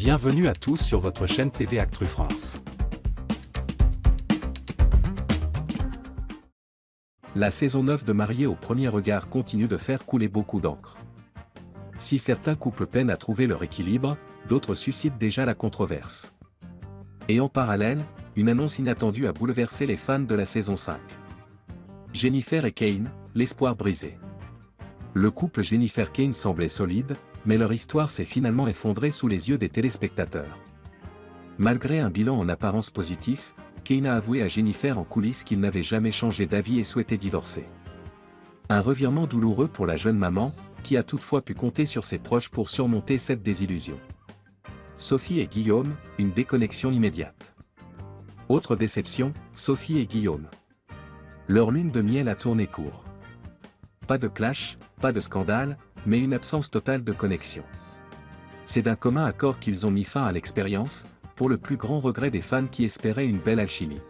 Bienvenue à tous sur votre chaîne TV Actu France. La saison 9 de Mariés au premier regard continue de faire couler beaucoup d'encre. Si certains couples peinent à trouver leur équilibre, d'autres suscitent déjà la controverse. Et en parallèle, une annonce inattendue a bouleversé les fans de la saison 5. Jennifer et Kane, l'espoir brisé. Le couple Jennifer-Kane semblait solide, mais leur histoire s'est finalement effondrée sous les yeux des téléspectateurs. Malgré un bilan en apparence positif, Kane a avoué à Jennifer en coulisses qu'il n'avait jamais changé d'avis et souhaitait divorcer. Un revirement douloureux pour la jeune maman, qui a toutefois pu compter sur ses proches pour surmonter cette désillusion. Sophie et Guillaume, une déconnexion immédiate. Autre déception, Sophie et Guillaume. Leur lune de miel a tourné court. Pas de clash, pas de scandale, mais une absence totale de connexion. C'est d'un commun accord qu'ils ont mis fin à l'expérience, pour le plus grand regret des fans qui espéraient une belle alchimie.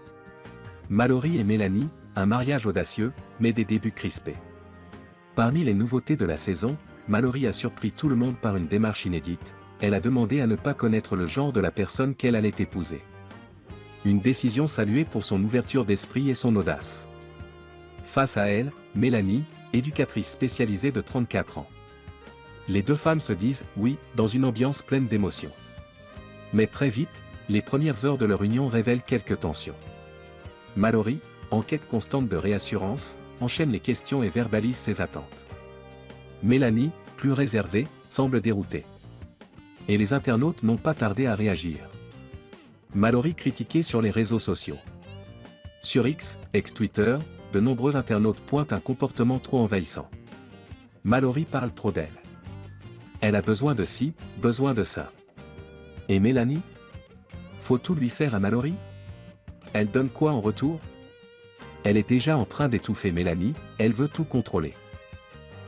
Mallory et Mélanie, un mariage audacieux, mais des débuts crispés. Parmi les nouveautés de la saison, Mallory a surpris tout le monde par une démarche inédite, elle a demandé à ne pas connaître le genre de la personne qu'elle allait épouser. Une décision saluée pour son ouverture d'esprit et son audace. Face à elle, Mélanie, éducatrice spécialisée de 34 ans. Les deux femmes se disent « oui » dans une ambiance pleine d'émotions. Mais très vite, les premières heures de leur union révèlent quelques tensions. Mallory, en quête constante de réassurance, enchaîne les questions et verbalise ses attentes. Mélanie, plus réservée, semble déroutée. Et les internautes n'ont pas tardé à réagir. Mallory critiquée sur les réseaux sociaux. Sur X, ex-Twitter, de nombreux internautes pointent un comportement trop envahissant. Mallory parle trop d'elle. Elle a besoin de ci, besoin de ça. Et Mélanie? Faut tout lui faire à Mallory? Elle donne quoi en retour? Elle est déjà en train d'étouffer Mélanie, elle veut tout contrôler.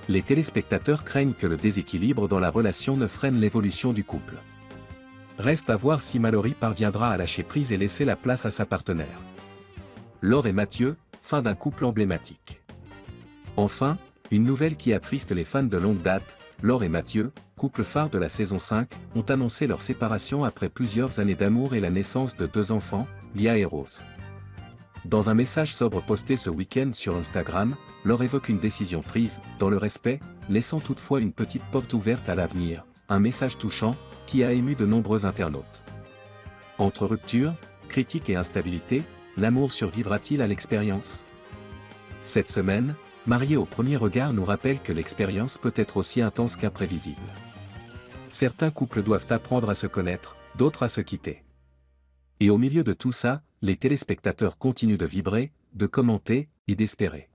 Les téléspectateurs craignent que le déséquilibre dans la relation ne freine l'évolution du couple. Reste à voir si Mallory parviendra à lâcher prise et laisser la place à sa partenaire. Laure et Mathieu, fin d'un couple emblématique. Enfin, une nouvelle qui attriste les fans de longue date, Laure et Mathieu, couple phare de la saison 5, ont annoncé leur séparation après plusieurs années d'amour et la naissance de 2 enfants, Lia et Rose. Dans un message sobre posté ce week-end sur Instagram, Laure évoque une décision prise, dans le respect, laissant toutefois une petite porte ouverte à l'avenir, un message touchant, qui a ému de nombreux internautes. Entre rupture, critique et instabilité, l'amour survivra-t-il à l'expérience? Cette semaine, Mariés au premier regard nous rappelle que l'expérience peut être aussi intense qu'imprévisible. Certains couples doivent apprendre à se connaître, d'autres à se quitter. Et au milieu de tout ça, les téléspectateurs continuent de vibrer, de commenter et d'espérer.